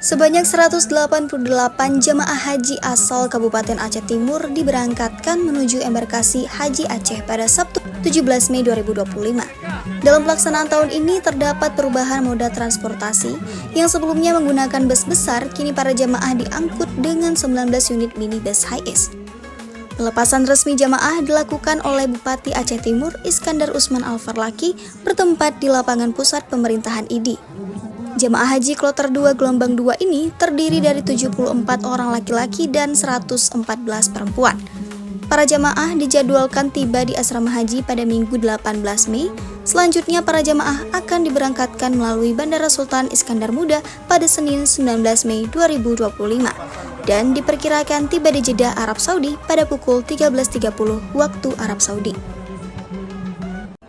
Sebanyak 188 jemaah haji asal Kabupaten Aceh Timur diberangkatkan menuju embarkasi Haji Aceh pada Sabtu 17 Mei 2025. Dalam pelaksanaan tahun ini terdapat perubahan moda transportasi yang sebelumnya menggunakan bus besar, kini para jemaah diangkut dengan 19 unit minibus HiAce. Pelepasan resmi jemaah dilakukan oleh Bupati Aceh Timur Iskandar Usman Al-Farlaki bertempat di lapangan pusat pemerintahan ID. Jemaah haji kloter 2 gelombang 2 ini terdiri dari 74 orang laki-laki dan 114 perempuan. Para jemaah dijadwalkan tiba di asrama haji pada Minggu 18 Mei. Selanjutnya para jemaah akan diberangkatkan melalui Bandara Sultan Iskandar Muda pada Senin 19 Mei 2025 dan diperkirakan tiba di Jeddah, Arab Saudi pada pukul 13.30 waktu Arab Saudi.